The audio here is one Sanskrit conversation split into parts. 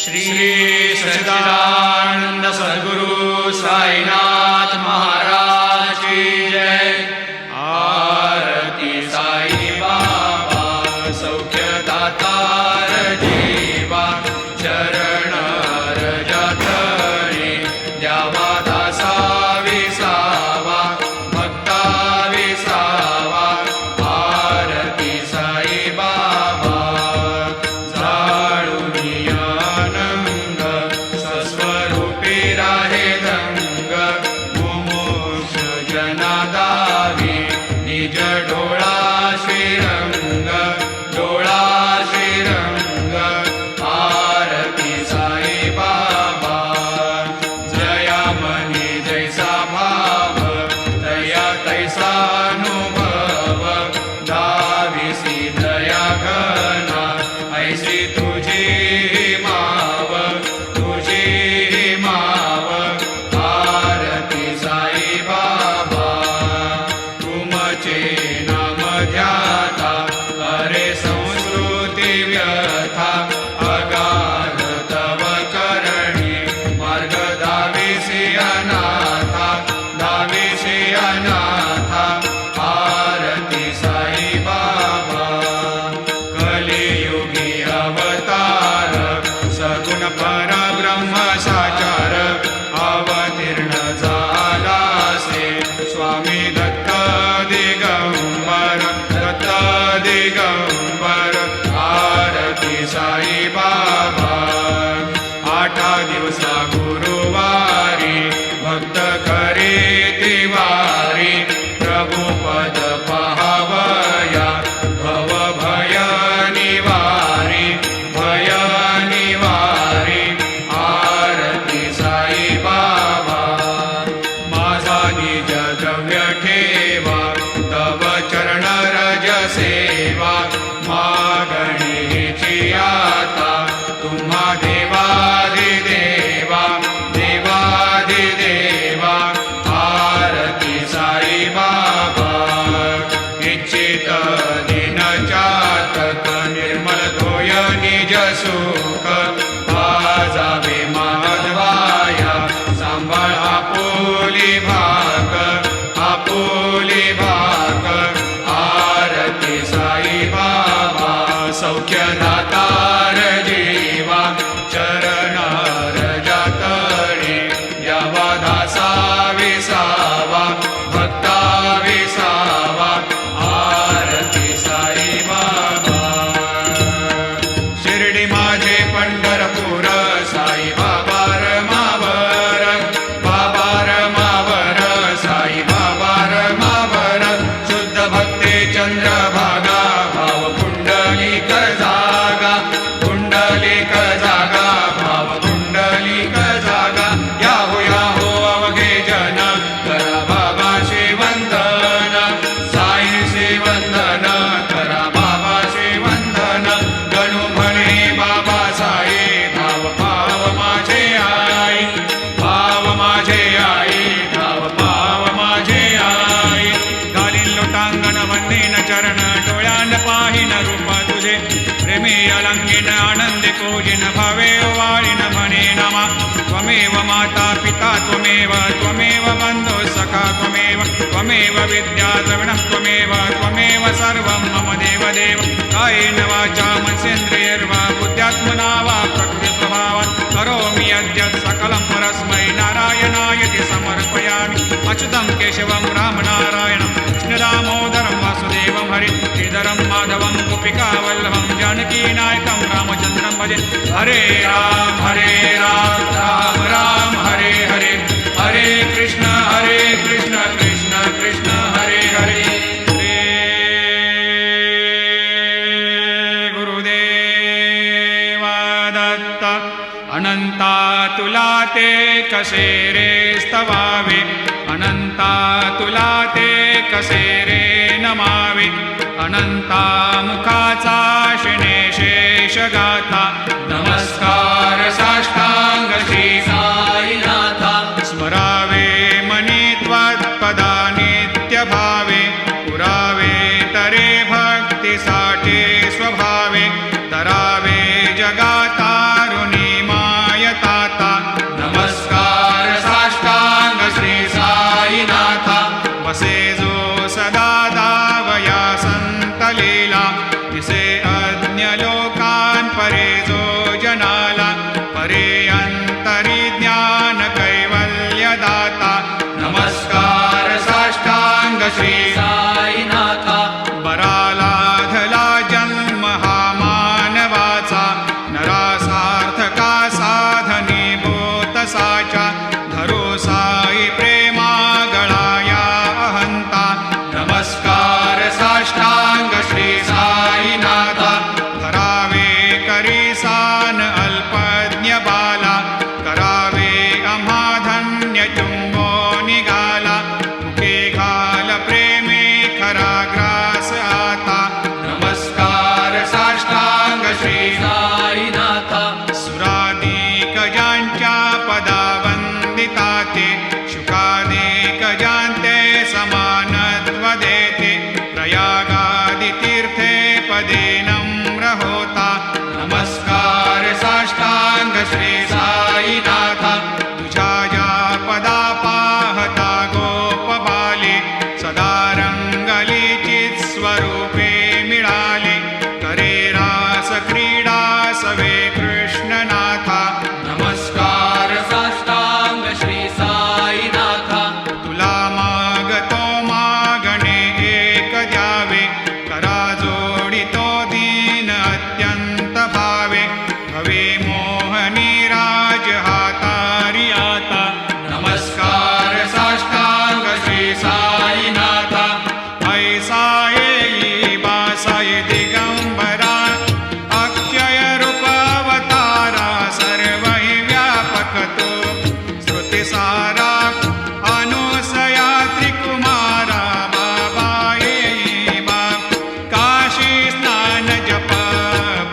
श्री सच्चिदानंद सद्गुरु साईनाथ महाराज की जय। आरती साई बाबा सौख्यदातार जीवा, चरण रजतणी द्यावा दासा विसावा, भक्ता विसावा। आरती साई बाबा जाळूनी आनंद स्वस्वरूपी राहे दंग, मुमुक्ष जना दावी निज डोळा श्रीरंग, डोळा श्रीरंग। आरती साई बाबा जया मनी जैसा भाव, दया तैसा अनुभव। दाविसी दया घना ऐसी तुझी माव, तुझी माव। आरती साई बाबा तुमचे नाम ध्याता, अरे संस्कृती व्यथा। अगाध तव करणी मार्ग दाविसी अनाथा, दाविसी अनाथा। आरती साई बाबा कलियुगी अवतार, सगुण परब्रह्म साचार। अवतीर्ण झालासे स्वामी दत्त दिगंबर, दत्त दिगंबर। आरती साई बाबा आठा दिवसा गुरुवारी, भक्त करे तिवारी। प्रभु पद पाहावया भव भय निवारी, भय निवारी। आरती साई बाबा माझा निज द्रव्य ठेवा, तव चरण रज सेवा। मागणीची आता तुम्हा देवाधिदेवा, देवाधिदेवा। आरती साई बाबा इच्छित दिन चातक, निर्मल तोय निज सुख। आजावे माधवाया सांभाळ आपुली भाग, आपुली भाग। आरती साई बाबा सौख्यदातार जीवा, चरण रजतणी द्यावा दासा विसावा, भक्ता विसावा। आरती साई बाबा शिर्डी माझे पंढरपूर, साई बाबा रमावर, बाबा रमावर। साई बाबा रमावर शुद्ध भक्ते चंद्रभागा, भाव कुंडलिक जागा, कुंडलिक जागा। भाव कुंडलिक जागा। याहो याहो अवघे जन, करा बाबाशी वंदन, साईशी वंदन। करा बाबाशी वंदन, गणू म्हणे बाबा साई। भाव भाव माझे आई, भाव माझे आई, भाव भाव माझे आई। घालीन लोटांगण वंदीन चरण, डोळ्यान पाहिन रूप तुझे। प्रेमी अलंगिन आनंदे पूजिन, भावे वाळीन म्हणे नमा। त्वमेव माता पिता त्वमेव, त्वमेव बंधु सखा त्वमेव। त्वमेव विद्या द्रविणः त्वमेव, त्वमेव सर्वं मम देवदेव। कायेन वाचा मनसेन्द्रियैर्वा बुद्ध्यात्मना वा प्रकृतिस्वभावात् करोमि यद्यत् सकलं परस्मै नारायणायति समर्पयामि। अच्युतं केशवं रामनारायणं कृष्णदामोदरं वासुदेवं हरि श्रीधरं माधवं गोपिकावल्लभं जानकीनायकं रामचन्द्रं भजे। हरे राम राम राम हरे हरे, हरे कृष्ण कृष्ण कृष्ण हरे हरे। श्री गुरुदेवा दत्त अनंता तुला ते कसे रे स्तवावे, अनंता तुला ते कसे रे नमावे। अनंता मुखाचा शिणे शेष गाथा, नमस्कार साष्टांग श्री साईनाथा। स्मरावे मनी त्वत्पदा नित्य भावे, पुरावे तरे भक्तीसाठी स्वभावे। तरावे जगातारुणी मा श्री साईनाथ बरालाधला जन्म हा मानवाचा नरासार्थका साधनीभूत साचा धरो साई प्रेमा गळाया अहंता नमस्कार साष्टांग श्री साईनाथ धरावे करीसान अल्पज्ञ बाला करावे आम्हा धन्य चुंबो निघाला मुखे घाल प्रेमे खरा ग्रास आता नमस्कार साष्टांग श्री साईनाथ सुरादिक ज्यांच्या पदा वंदिता ते शुकादिक ज्यांते समानत्व देते प्रयागादि तीर्थे पदे नम्र होता नमस्कार साष्टांग श्री साईनाथ तुझ्या या पदा पाहता गोप बाले सदा रंगलीचित स्वरूपे मिळाले करे रास क्रीडा सवे कृष्णनाथा नमस्कार साष्टांग श्री साईनाथ तुला मागतो मागणे एक द्यावे करा जोडितो दीन अत्यंत भावे भवे मोहनी राज हातारी आता नमस्कार साष्टांग श्री साईनाथ ऐसा येई बासाय दिगंबरा अक्षय रूप अवतारा सर्व हि व्यापक तो श्रुतिसारा अनुसया त्रिकुमारा बाबा येई बा काशी स्नान जप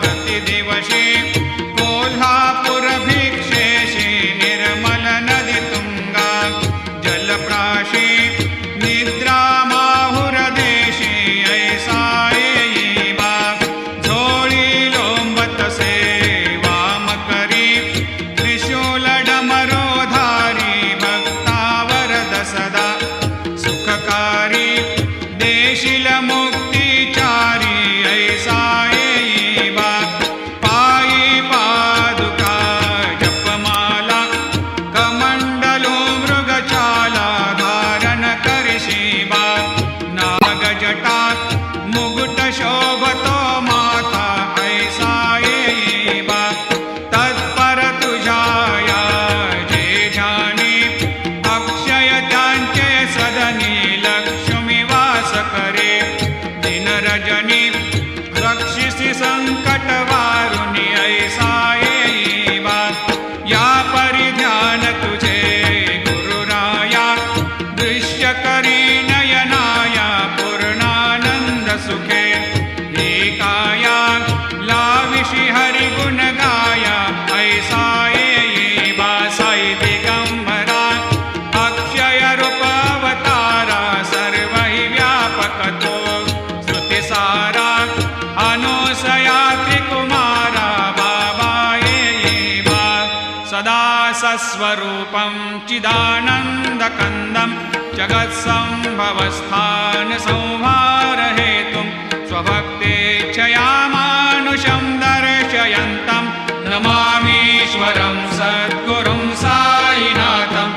प्रतिदिवशी कोल्हापूर भिक्षेशी निर्मल नदी तुंगा जलप्राशी निद्रा माहुर देशी ऐसा येई बा झोळी लोंबतसे वाम करी त्रिशूल डमरोधारी भक्तावरद सदा सुखकारी देशील मुक्तिचारी ऐसा येई बा पायी पादुका जपमाला कमंडलो मृगचाला धारण करशी बा नागजटा मुकुट शोभतो माथा ऐसा येई बा तत्पर तुझाया जे ध्यानी अक्षय त्यांचे सदनी लक्ष्मी वास करे दिन रजनी रक्षिसी संकट वारुणी ऐसा येई बा या परिध्यान तुझे गुरुराया दृश्य करी नयनाया पूर्णानंद सुखे एकाया लाविशी हरि गुण गाया ऐसा येई बा साई दिगंबरा अक्षय रूप अवतारा सर्व हि व्यापक तो श्रुतिसारा अनुसया त्रिकुमारा बाबा येई बा सदा सस्वरूपं चिदानन्दकन्दं जगत्सम्भवस्थान संहारहेतुं स्वभक्तेच्छया मानुषं दर्शयन्तं नमामीश्वरं सद्गुरुं साईनाथं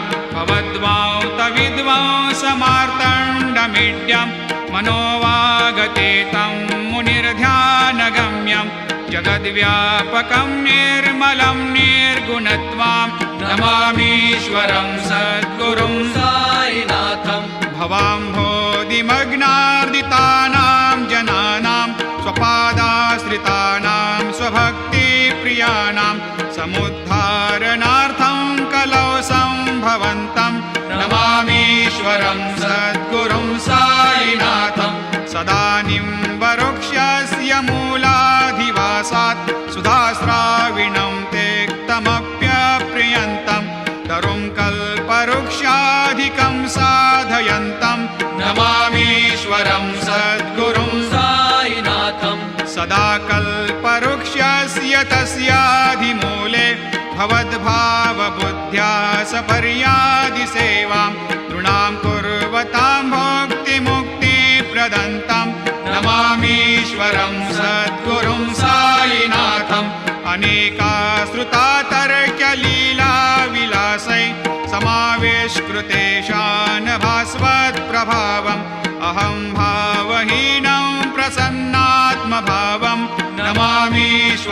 भवद्वांतविद्वांसमार्तण्डमीड्यं मनोवागतेतं मुनिर्ध्यानगम्यं जगद्व्यापकं निर्मलं निर्गुणत्वां नमामीश्वरं सद्गुरुं साईनाथं भवाम्भोधिमग्नार्दितानां जनानां स्वपादाश्रितानां स्वभक्तिप्रियाणां समुद्धारणार्थं कलौ सम्भवन्तं नमामीश्वरं सद्गुरुं साईनाथं सदा निम्बवृक्षस्य मूलाधिवासात् सुधास्राविणं तेक्तमप्यप्रियन्तं तरुं कल्पवृक्षाधिकं साधयन्तं नमामीश्वरं सद्गुरुं साईनाथं सदा कल्पवृक्षस्य तस्याधिमूले भवद्भावबुद्ध्या सपर्यादिसेवां नृणां कुर्वतां भुक्तिमुक्तिप्रदन्तं नमामीश्वरं सद्गुरुं साईनाथम् अनेकाश्रुता तर्क्यलीलाविलासै समाविष्कृतेशान् भास्वत्प्रभावम्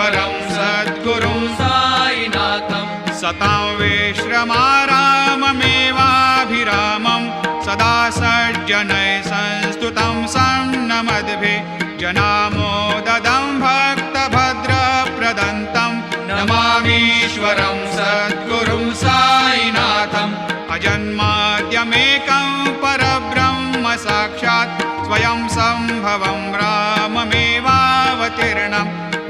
नमामीश्वरं सद्गुरुं साईनाथं सतां विश्रमाराममेवाभिरामं सदा सज्जनैः संस्तुतं सन्नमद्भिः जनामोददं भक्तभद्रप्रदन्तं नमामीश्वरं सद्गुरुं साईनाथम् अजन्माद्यमेकं परब्रह्म साक्षात् स्वयं सम्भवं राममेवावतीर्णं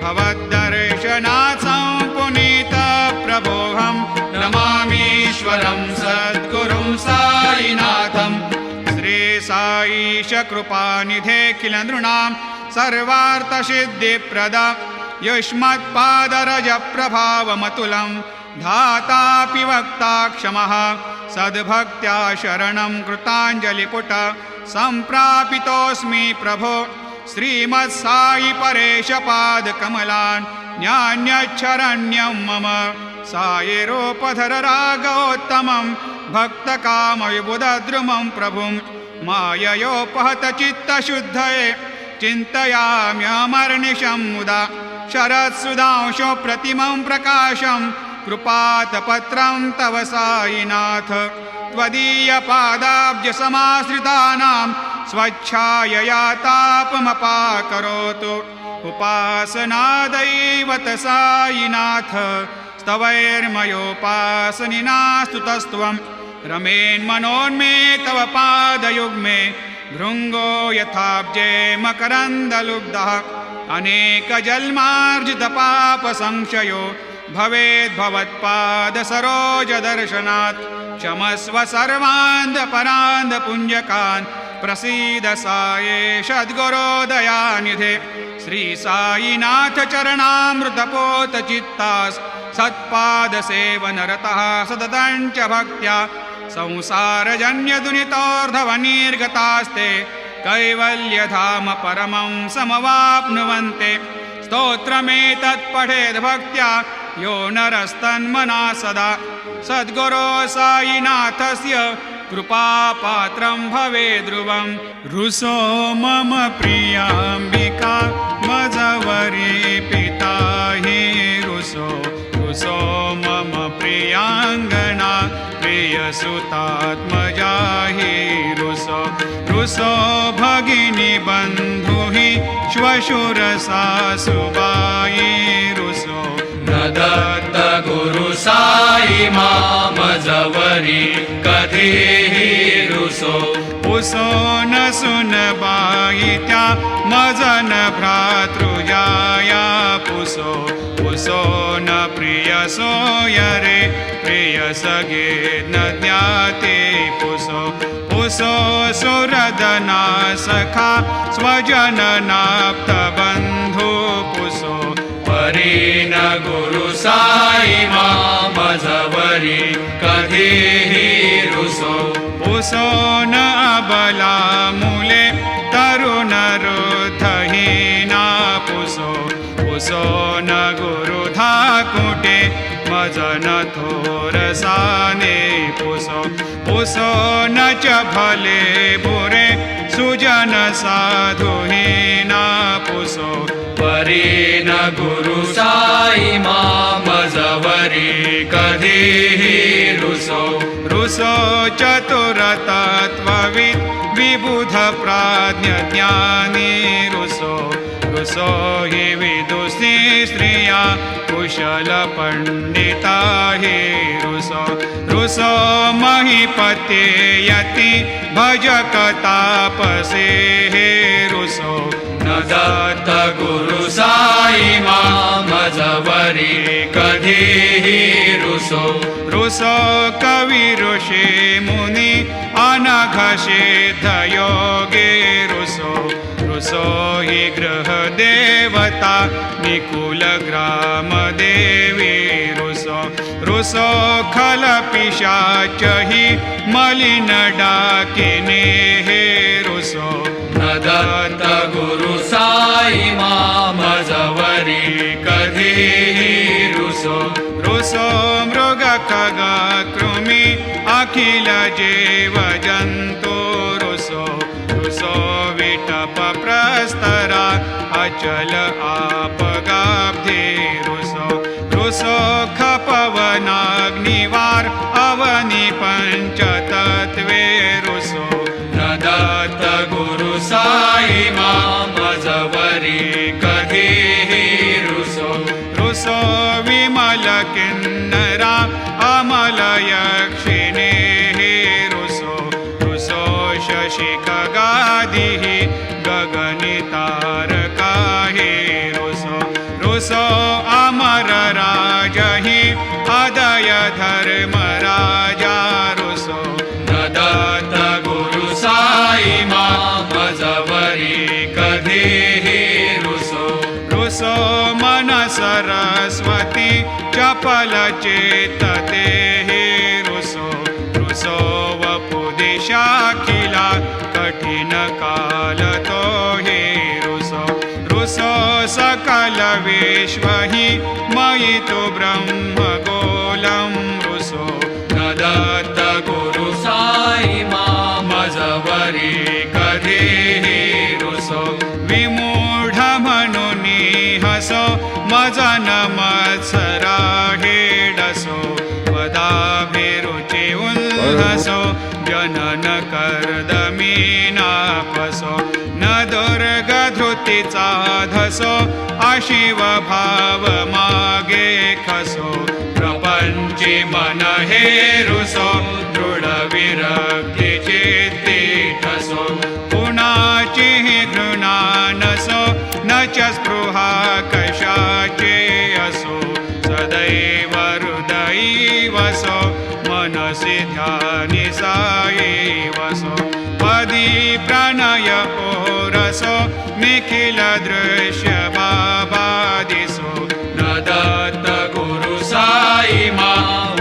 भवद्दर्शनात् पुनीतप्रभोहं नमामीश्वरं सद्गुरुं साईनाथम् श्रीसाईश कृपानिधे किल नृणां सर्वार्थसिद्धिप्रदा युष्मत्पादरजप्रभावमतुलं धातापि वक्ता क्षमः सद्भक्त्या शरणं कृताञ्जलिपुट सम्प्रापितोऽस्मि प्रभो श्रीमत्साई परेशपादकमलान् न्यान्यच्छरण्यं मम सायिरूपधर रागोत्तमं भक्तकामविबुधद्रुमं प्रभुं माययोपहतचित्तशुद्धये चिन्तयाम्यमर्निशं मुदा शरत्सुधांशो प्रतिमं प्रकाशं कृपातपत्रं तव साईनाथ त्वदीयपादाब्जसमाश्रितानां स्वच्छायया तापमपाकरोतु उपासनादैवत साईनाथ स्तवैर्मयोपासनिना स्तुतस्त्वं रमेन्मनोन्मे तव पादयुग्मे भृङ्गो यथाब्जे मकरन्दलुब्धः अनेकजन्मार्जितपापसंशयो भवेद्भवत्पादसरोजदर्शनात् क्षमस्व सर्वान्धपरान्धपुञ्जकान् प्रसीद सायेश सद्गुरोदयानिधे श्रीसाईनाथ चरणामृतपोतचित्तास् सत्पादसेवनरतः सततं च भक्त्या संसारजन्यदुनितोर्धवनिर्गतास्ते कैवल्यधाम परमं समवाप्नुवन्ते स्तोत्रमेतत्पठेद् भक्त्या यो नरस्तन्मना सदा सद्गुरो साईनाथस्य कृपापात्रं भवेद् ध्रुवं रुसो मम प्रियाम्बिका मजवरी पिता हि रुसो रुसो मम प्रियाङ्गना प्रियसुतात्मजा हि रुसो रुसो भगिनी बन्धु हि श्वशुरसासुबाई रुसो न दत्त गुरु साई मामजवरी कधीहि रुसो उसो न सुनबाई त्या मजन भ्रातृजाया पुसो पुसो न प्रियसो यरे प्रियसगे न ज्ञाते पुसो पुसो सुरदना सखा स्वजननाप्तबन्धु पुसो परी न गुरु साई मामजवरी कधीहि रुसो पुसो न अबला मूले तरुणरुद्धहीना पुसो पुसो न गुरुधाकुटे मजन थोरसाने पुसो पुसो न च भले बुरे सुजन साधुहीना पुसो परी न गुरु साई मामजवरी कधीहि रुसो रुसो चतुरतत्त्वविद् विबुध प्राज्ञज्ञानी रुसो रुसो हि विदुषी स्त्रिया कुशलपण्डिता हि रुसो रुसो महीपते यति भजकतापसे हे रुसो न दत्त गुरु साई मामजवरी कधीहि रुसो रुसो कवि ऋषि मुनि अनघसिद्धयोगे रुसो रुसो हि गृहदेवता निकुलग्रामदेवी रुसो रुसो खलपिशाच हि मलिनडाकिने हे रुसो न दत्त गुरु साई मामजवरी कधीहि रुसो रुसो मृगखगा कृमि अखिल जीव जन्तु रुसो रुसो विटप प्रस्तरा अचल आपगाब्धे रुसो रुसो खपवनाग्निवार अवनी पंचतत्वे रुसो न दत्त गुरु साई मजवरी कधीही रुसो रुसो विमल किन्नरा अमल यक्षिणे रुसो रुसो शशिखगादिः गगनितारका रुसो रुसो अमर राजहि अदय धर्मराजा रुसो न दत्त गुरु साई मजवरी कधीही रुसो रुसो मन सरस्वती चपल चेतते रुसो रुसो वपुदिशाखिला कठिन काल तो हे रुसो रुसो सकल विश्व हि मयि तु ब्रह्म गोलं रुसो न दत्त गुरु साई मजवरी कधीही रुसो विमूढ मनुनी हसो मजन मत्सरा हेडसो पदाभिरुचि उल्हसो जनन कर्दमीनापसो न दुर्गधृतीचा धसो अशिव भाव मागे खसो प्रपंची मन हे रुसो दृढ विरक्ती चित्ती ठसो कुणाची घृणा नसो न च स्पृहा कशाचे असो सदैव हृदयी वसो मनसि ध्यानि साई वसो पदी प्रणय ओरसो निखिल दृश्य बाबा दिसो न दत्त गुरु साई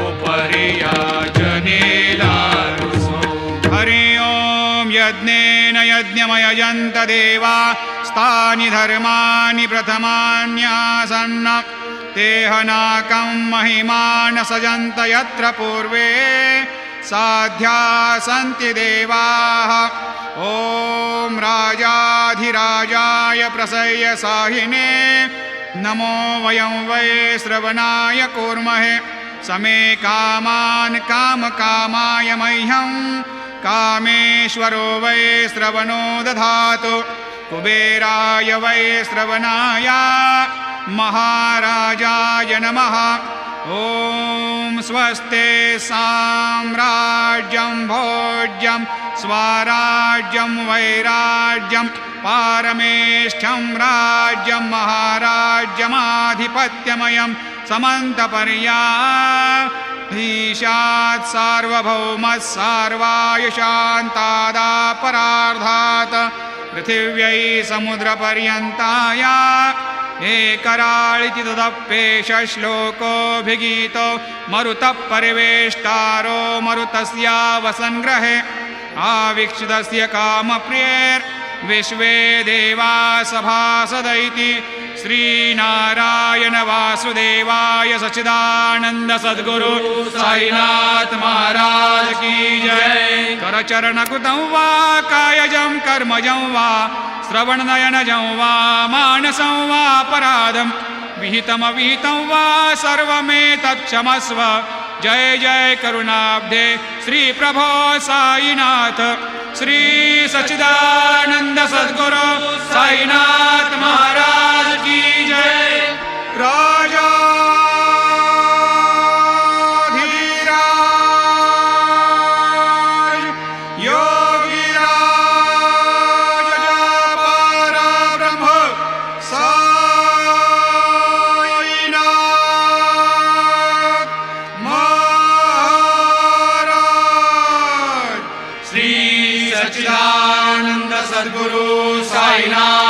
उपरि याचनेला रुसो हरि ओम यज्ञेन यज्ञमयजन्त देवा स्थानि धर्माणि प्रथमान्यासन्न तेहनाकं महिमान सजन्त यत्र पूर्वे साध्या सन्ति देवाः ॐ राजाधिराजाय प्रसह्य साहिने नमो वयं वै श्रवणाय कूर्महे समे कामान् कामकामाय मह्यं कामेश्वरो वै श्रवणो दधातु कुबेराय वै श्रवणाय महाराजाय नमः ॐ स्वस्ते साम्राज्यं भोज्यं स्वराज्यं वैराज्यं पारमेष्ठ्यं राज्यं महाराज्यमाधिपत्यमयं समन्तपर्याधीशात् सार्वभौमः सार्वायुषान्तादापरार्धात् पृथिव्यै समुद्रपर्यन्ताय एकराळिति तदप्येष श्लोकोऽभिगीतो मरुतः परिवेष्टारो मरुतस्य वसन्ग्रहे आवीक्षितस्य कामप्रियैर्विश्वे देवा सभासदैति श्रीनारायण वासुदेवाय सच्चिदानंद सद्गुरु साईनाथ महाराज की जय। करचरणकृतं वा कायजं कर्मजं वा श्रवणनयनजं वा मानसं वा अपराधं विहितमविहितं वा सर्वमेतत्क्षमस्व। जय जय करुणाब्धे श्री प्रभो साईनाथ श्री सच्चिदानंद सद्गुरु साईनाथ महाराज की जय। राजाधीराज योगीराज परब्रह्म साईनाथ महाराज श्री सच्चिदानंद सद्गुरु साईनाथ